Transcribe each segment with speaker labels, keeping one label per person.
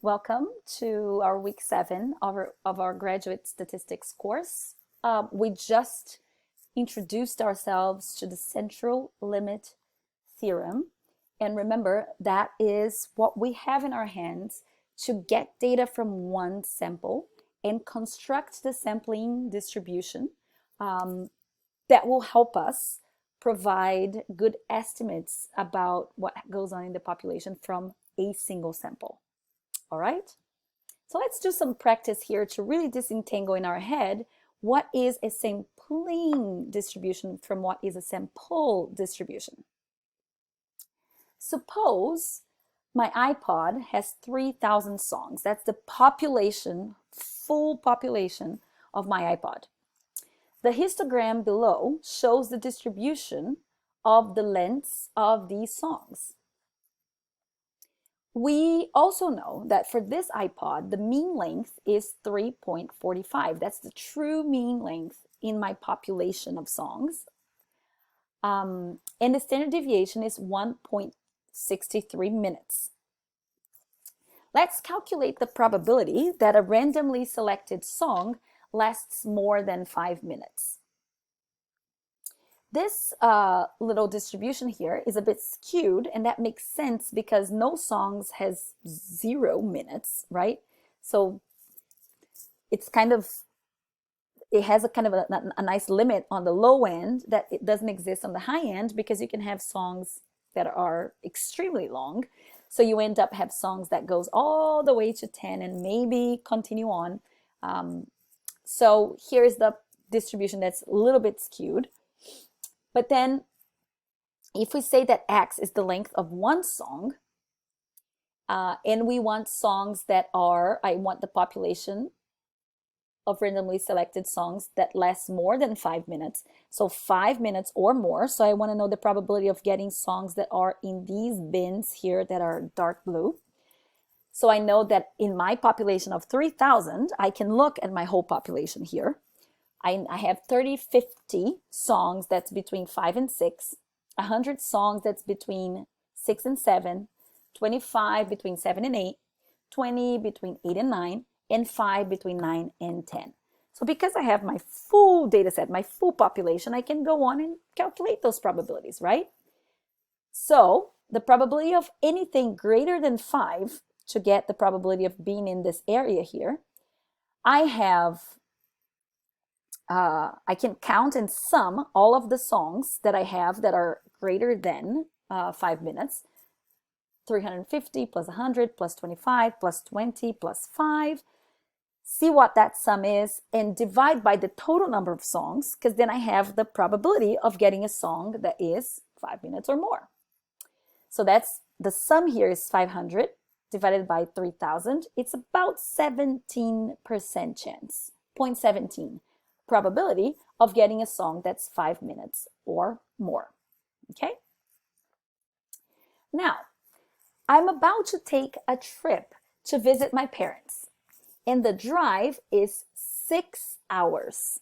Speaker 1: Welcome to our week 7 of our graduate statistics course. We just introduced ourselves to the central limit theorem. And remember, that is what we have in our hands to get data from one sample and construct the sampling distribution that will help us provide good estimates about what goes on in the population from a single sample. All right? So let's do some practice here to really disentangle in our head what is a sampling distribution from what is a sample distribution. Suppose my iPod has 3,000 songs. That's the population, full population of my iPod. The histogram below shows the distribution of the lengths of these songs. We also know that for this iPod, the mean length is 3.45. That's the true mean length in my population of songs. And the standard deviation is 1.63 minutes. Let's calculate the probability that a randomly selected song lasts more than 5 minutes. This little distribution here is a bit skewed, and that makes sense because no songs has 0 minutes, right? So it's it has a kind of a nice limit on the low end that it doesn't exist on the high end, because you can have songs that are extremely long. So you end up have songs that goes all the way to 10 and maybe continue on. So here's the distribution that's a little bit skewed. But then if we say that X is the length of one song, and we want songs that I want the population of randomly selected songs that last more than 5 minutes. So 5 minutes or more. So I want to know the probability of getting songs that are in these bins here that are dark blue. So I know that in my population of 3,000, I can look at my whole population here. I have 50 songs that's between 5 and 6, 100 songs that's between 6 and 7, 25 between 7 and 8, 20 between 8 and 9, and 5 between 9 and 10. So because I have my full data set, my full population, I can go on and calculate those probabilities, right? So the probability of anything greater than 5 to get the probability of being in this area here, I can count and sum all of the songs that I have that are greater than 5 minutes. 350 plus 100 plus 25 plus 20 plus 5. See what that sum is and divide by the total number of songs, because then I have the probability of getting a song that is 5 minutes or more. So that's the sum here is 500 divided by 3,000. It's about 17% chance, 0.17 probability of getting a song that's 5 minutes or more. Okay? Now, I'm about to take a trip to visit my parents, and the drive is 6 hours.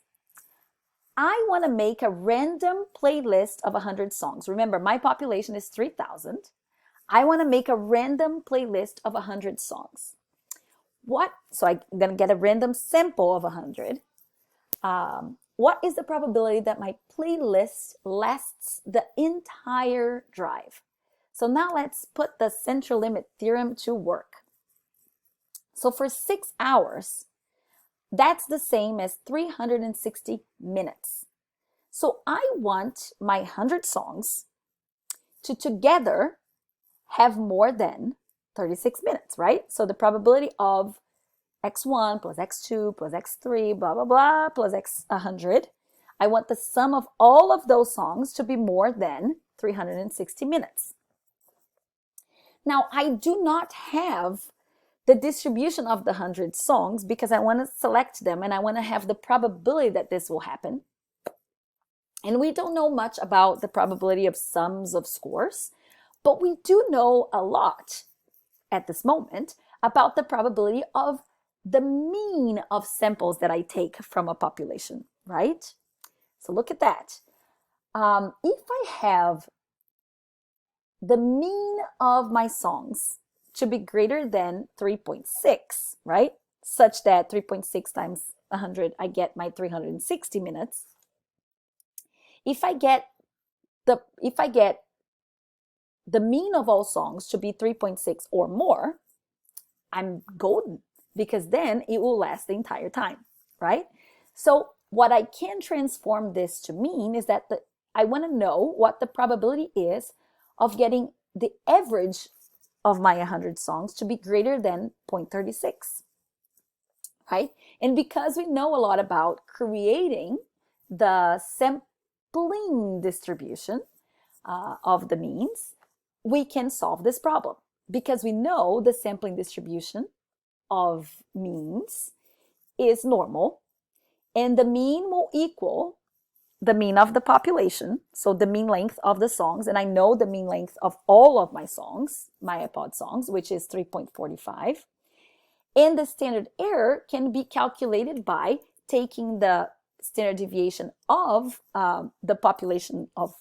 Speaker 1: I want to make a random playlist of 100 songs. Remember, my population is 3,000. I want to make a random playlist of 100 songs. So I'm going to get a random sample of 100. What is the probability that my playlist lasts the entire drive? So now let's put the central limit theorem to work. So for 6 hours, that's the same as 360 minutes. So I want my 100 songs to together have more than 36 minutes, right? So the probability of x1 plus x2 plus x3, blah, blah, blah, plus x100. I want the sum of all of those songs to be more than 360 minutes. Now, I do not have the distribution of the 100 songs because I want to select them and I want to have the probability that this will happen. And we don't know much about the probability of sums of scores, but we do know a lot at this moment about the probability of the mean of samples that I take from a population, right? So look at that. If I have the mean of my songs to be greater than 3.6, right? Such that 3.6 times 100, I get my 360 minutes. If I get the mean of all songs to be 3.6 or more, I'm golden, because then it will last the entire time, right? So what I can transform this to mean is that I want to know what the probability is of getting the average of my 100 songs to be greater than 0.36, right? And because we know a lot about creating the sampling distribution of the means, we can solve this problem because we know the sampling distribution of means is normal, and the mean will equal the mean of the population, so the mean length of the songs, and I know the mean length of all of my songs, my iPod songs, which is 3.45. And the standard error can be calculated by taking the standard deviation of the population of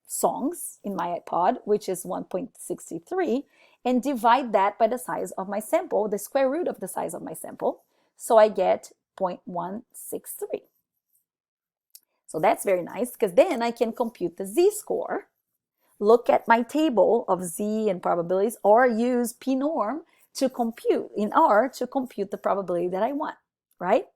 Speaker 1: songs in my iPod, which is 1.63, and divide that by the size of my sample, the square root of the size of my sample. So I get 0.163. So that's very nice, because then I can compute the z-score, look at my table of z and probabilities, or use p-norm to compute, in R, to compute the probability that I want, right?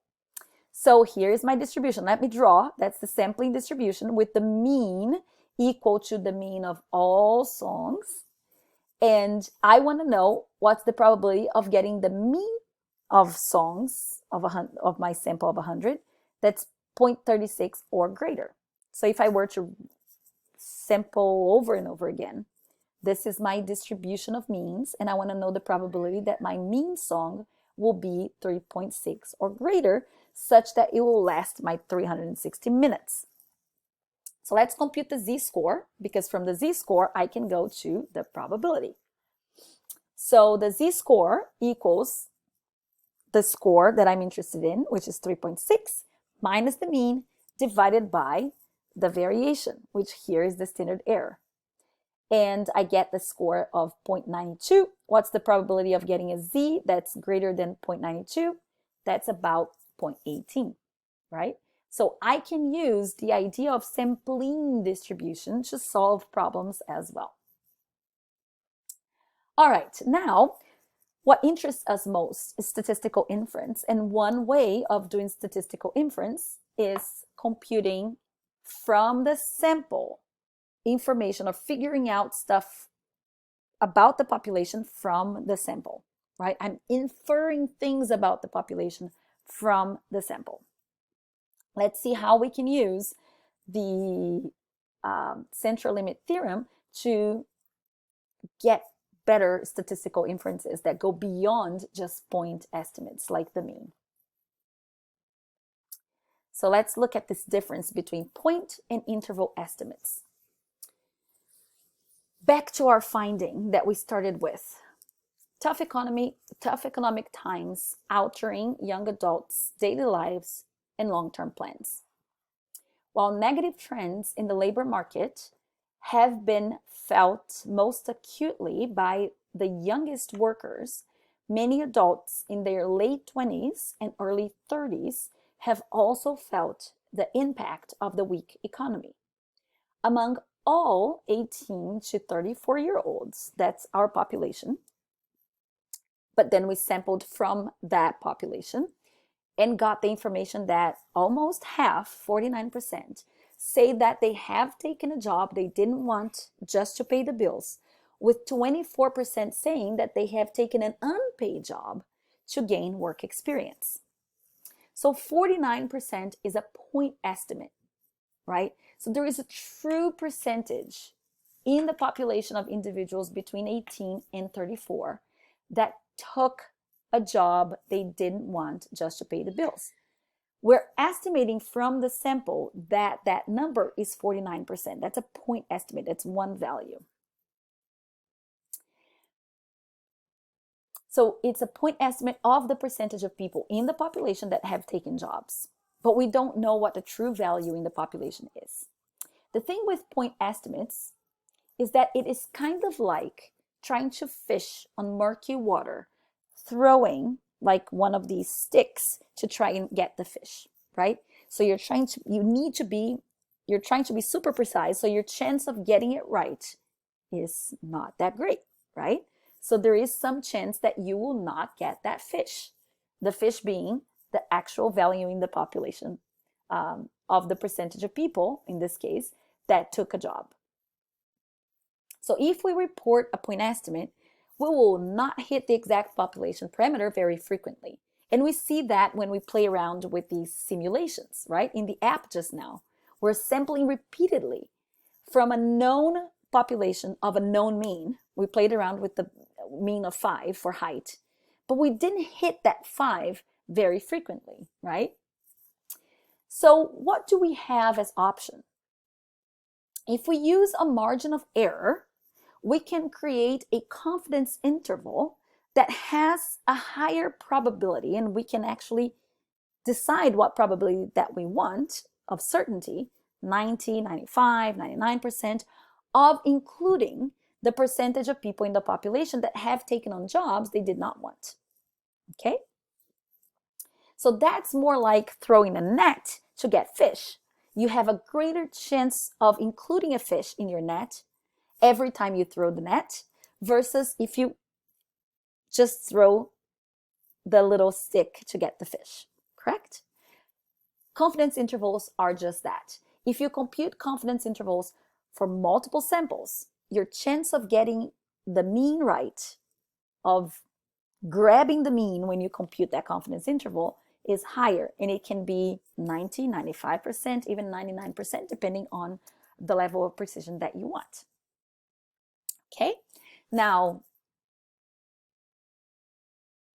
Speaker 1: So here's my distribution. Let me draw. That's the sampling distribution with the mean equal to the mean of all songs. And I want to know what's the probability of getting the mean of songs of my sample of 100 that's 0.36 or greater. So if I were to sample over and over again, this is my distribution of means, and I want to know the probability that my mean song will be 3.6 or greater, such that it will last my 360 minutes. So let's compute the z-score, because from the z-score, I can go to the probability. So the z-score equals the score that I'm interested in, which is 3.6, minus the mean, divided by the variation, which here is the standard error. And I get the score of 0.92. What's the probability of getting a z that's greater than 0.92? That's about 0.18, right? So I can use the idea of sampling distribution to solve problems as well. All right, now what interests us most is statistical inference. And one way of doing statistical inference is computing from the sample information, or figuring out stuff about the population from the sample, right? I'm inferring things about the population from the sample. Let's see how we can use the central limit theorem to get better statistical inferences that go beyond just point estimates like the mean. So let's look at this difference between point and interval estimates. Back to our finding that we started with. Tough economic times altering young adults' daily lives and long-term plans. While negative trends in the labor market have been felt most acutely by the youngest workers, many adults in their late 20s and early 30s have also felt the impact of the weak economy. Among all 18 to 34-year-olds, that's our population, but then we sampled from that population and got the information that almost half, 49%, say that they have taken a job they didn't want just to pay the bills, with 24% saying that they have taken an unpaid job to gain work experience. So 49% is a point estimate, right? So there is a true percentage in the population of individuals between 18 and 34 that took a job they didn't want just to pay the bills. We're estimating from the sample that that number is 49%. That's a point estimate. That's one value. So it's a point estimate of the percentage of people in the population that have taken jobs. But we don't know what the true value in the population is. The thing with point estimates is that it is kind of like trying to fish on murky water, throwing like one of these sticks to try and get the fish, right? So you're trying to be super precise, so your chance of getting it right is not that great, right? So there is some chance that you will not get that fish. The fish being the actual value in the population of the percentage of people, in this case, that took a job. So if we report a point estimate, we will not hit the exact population parameter very frequently. And we see that when we play around with these simulations, right? In the app just now, we're sampling repeatedly from a known population of a known mean. We played around with the mean of 5 for height, but we didn't hit that 5 very frequently, right? So what do we have as option? If we use a margin of error, we can create a confidence interval that has a higher probability, and we can actually decide what probability that we want of certainty, 90, 95, 99%, of including the percentage of people in the population that have taken on jobs they did not want. Okay? So that's more like throwing a net to get fish. You have a greater chance of including a fish in your net every time you throw the net versus if you just throw the little stick to get the fish, correct? Confidence intervals are just that. If you compute confidence intervals for multiple samples, your chance of getting the mean right, of grabbing the mean when you compute that confidence interval, is higher, and it can be 90, 95%, even 99%, depending on the level of precision that you want. Okay, now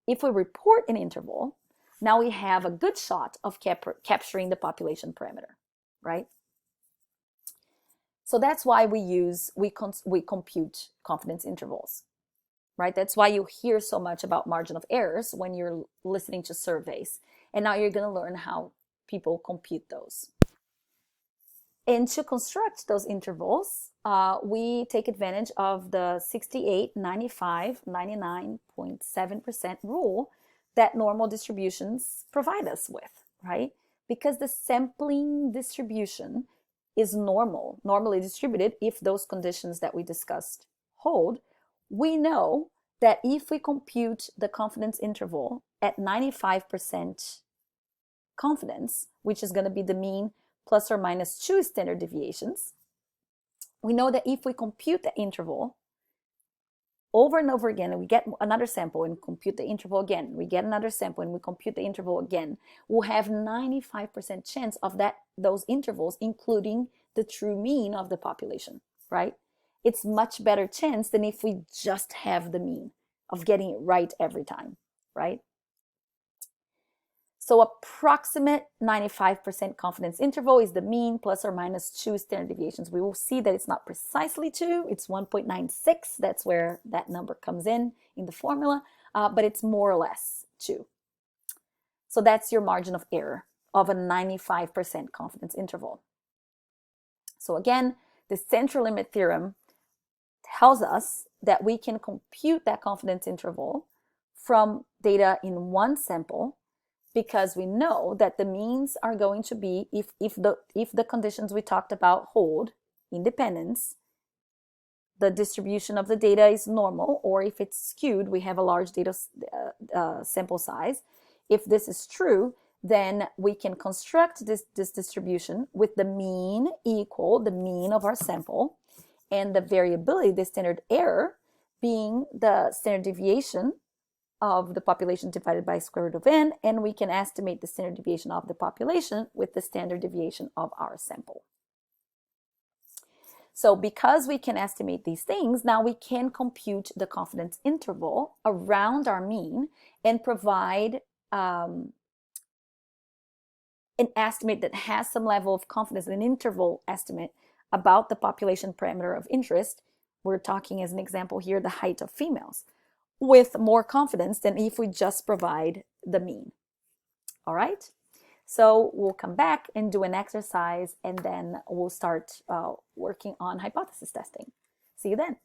Speaker 1: if we report an interval, now we have a good shot of capturing the population parameter, right? So that's why we compute confidence intervals, right? That's why you hear so much about margin of errors when you're listening to surveys. And now you're going to learn how people compute those. And to construct those intervals, we take advantage of the 68, 95, 99.7% rule that normal distributions provide us with, right? Because the sampling distribution is normally distributed if those conditions that we discussed hold. We know that if we compute the confidence interval at 95% confidence, which is going to be the mean plus or minus 2 standard deviations, we know that if we compute the interval over and over again, and we get another sample and compute the interval again, we get another sample and we compute the interval again, we'll have 95% chance of those intervals including the true mean of the population, right? It's much better chance than if we just have the mean of getting it right every time, right? So approximate 95% confidence interval is the mean plus or minus 2 standard deviations. We will see that it's not precisely 2, it's 1.96. That's where that number comes in the formula, but it's more or less 2. So that's your margin of error of a 95% confidence interval. So again, the central limit theorem tells us that we can compute that confidence interval from data in one sample, because we know that the means are going to be, if the conditions we talked about hold, independence, the distribution of the data is normal, or if it's skewed, we have a large data sample size. If this is true, then we can construct this distribution with the mean equal the mean of our sample, and the variability, the standard error, being the standard deviation of the population divided by square root of n, and we can estimate the standard deviation of the population with the standard deviation of our sample. So because we can estimate these things, now we can compute the confidence interval around our mean and provide an estimate that has some level of confidence, an interval estimate about the population parameter of interest. We're talking as an example here, the height of females, with more confidence than if we just provide the mean. All right, so we'll come back and do an exercise, and then we'll start working on hypothesis testing. See you then.